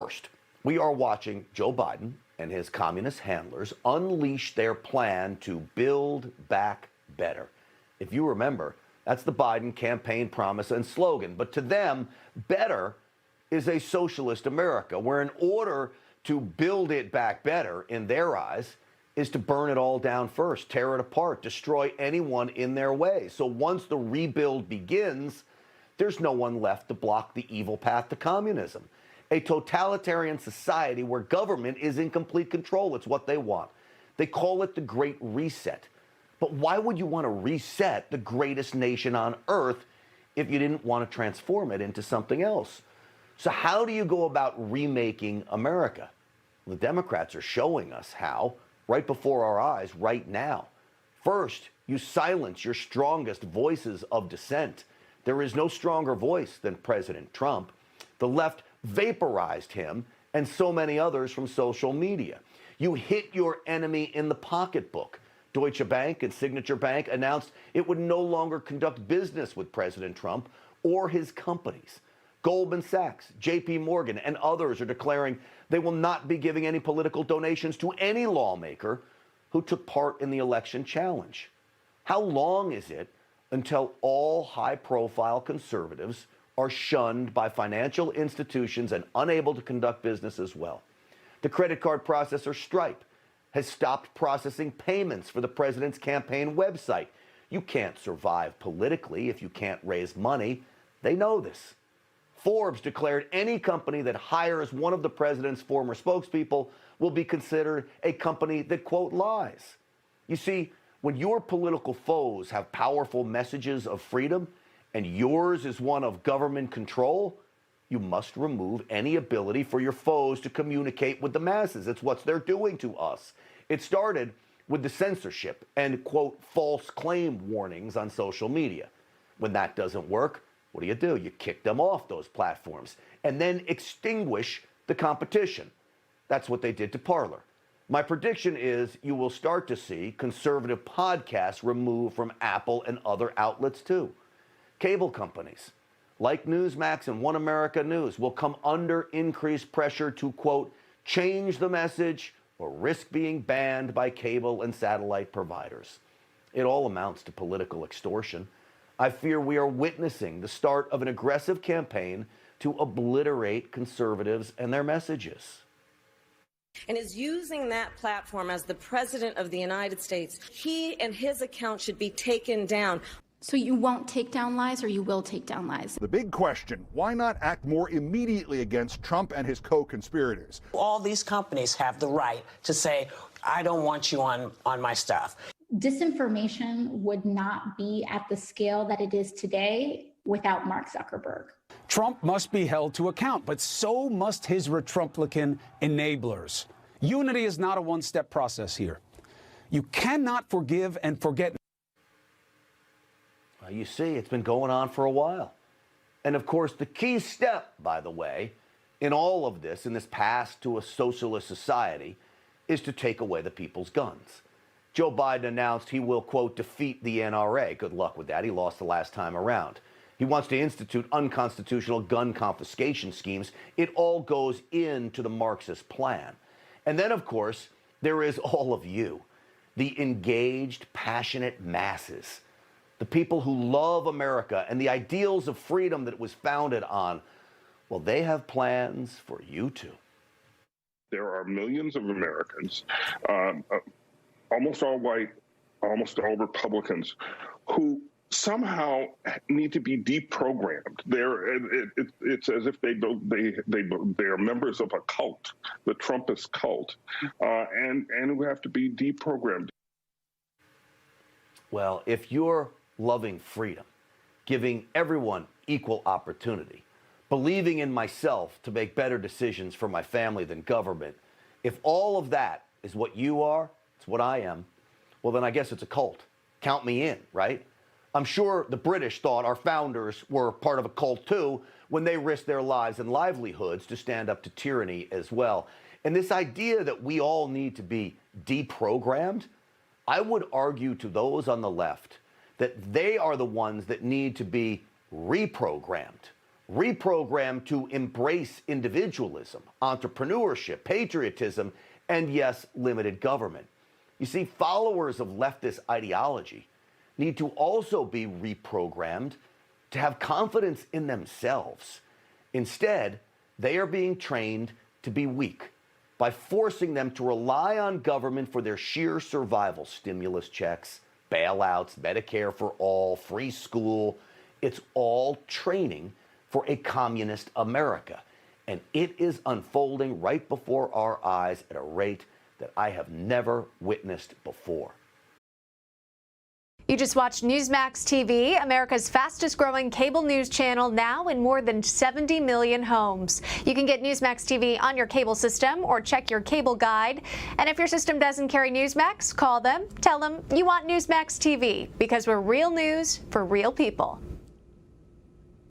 First, we are watching Joe Biden and his communist handlers unleash their plan to build back better. If you remember, that's the Biden campaign promise and slogan. But to them, better is a socialist America, where in order to build it back better, in their eyes, is to burn it all down first, tear it apart, destroy anyone in their way. So once the rebuild begins, there's no one left to block the evil path to communism. A totalitarian society where government is in complete control. It's what they want. They call it the Great Reset. But why would you want to reset the greatest nation on earth if you didn't want to transform it into something else? So how do you go about remaking America? The Democrats are showing us how, right before our eyes, right now. First, you silence your strongest voices of dissent. There is no stronger voice than President Trump. The left vaporized him and so many others from social media. You hit your enemy in the pocketbook. Deutsche Bank and Signature Bank announced it would no longer conduct business with President Trump or his companies. Goldman Sachs, JP Morgan, and others are declaring they will not be giving any political donations to any lawmaker who took part in the election challenge. How long is it until all high-profile conservatives are shunned by financial institutions and unable to conduct business as well? The credit card processor Stripe has stopped processing payments for the president's campaign website. You can't survive politically if you can't raise money. They know this. Forbes declared any company that hires one of the president's former spokespeople will be considered a company that, quote, lies. You see, when your political foes have powerful messages of freedom and yours is one of government control, you must remove any ability for your foes to communicate with the masses. It's what they're doing to us. It started with the censorship and, quote, false claim warnings on social media. When that doesn't work, what do? You kick them off those platforms and then extinguish the competition. That's what they did to Parler. My prediction is you will start to see conservative podcasts removed from Apple and other outlets too. Cable companies like Newsmax and One America News will come under increased pressure to, quote, change the message or risk being banned by cable and satellite providers. It all amounts to political extortion. I fear we are witnessing the start of an aggressive campaign to obliterate conservatives and their messages. And is using that platform as the President of the United States. He and his account should be taken down. So you won't take down lies, or you will take down lies? The big question, why not act more immediately against Trump and his co-conspirators? All these companies have the right to say, I don't want you on my stuff. Disinformation would not be at the scale that it is today without Mark Zuckerberg. Trump must be held to account, but so must his Retrumplican enablers. Unity is not a one-step process here. You cannot forgive and forget. Well, you see, it's been going on for a while. And of course, the key step, by the way, in all of this, in this path to a socialist society, is to take away the people's guns. Joe Biden announced he will, quote, defeat the NRA. Good luck with that. He lost the last time around. He wants to institute unconstitutional gun confiscation schemes. It all goes into the Marxist plan. And then, of course, there is all of you, the engaged, passionate masses, the people who love America and the ideals of freedom that it was founded on. Well, they have plans for you too. There are millions of Americans, almost all white, almost all Republicans, who somehow need to be deprogrammed. It's as if they are members of a cult, the Trumpist cult, and who have to be deprogrammed. Well, if you're loving freedom, giving everyone equal opportunity, believing in myself to make better decisions for my family than government, if all of that is what you are, it's what I am, well, then I guess it's a cult. Count me in, right? I'm sure the British thought our founders were part of a cult too when they risked their lives and livelihoods to stand up to tyranny as well. And this idea that we all need to be deprogrammed, I would argue to those on the left that they are the ones that need to be reprogrammed. reprogrammed to embrace individualism, entrepreneurship, patriotism, and yes, limited government. You see, followers of leftist ideology need to also be reprogrammed to have confidence in themselves. Instead, they are being trained to be weak by forcing them to rely on government for their sheer survival. Stimulus checks, bailouts, Medicare for all, free school. It's all training for a communist America. And it is unfolding right before our eyes at a rate that I have never witnessed before. You just watched Newsmax TV, America's fastest growing cable news channel, now in more than 70 million homes. You can get Newsmax TV on your cable system or check your cable guide. And if your system doesn't carry Newsmax, call them, tell them you want Newsmax TV, because we're real news for real people.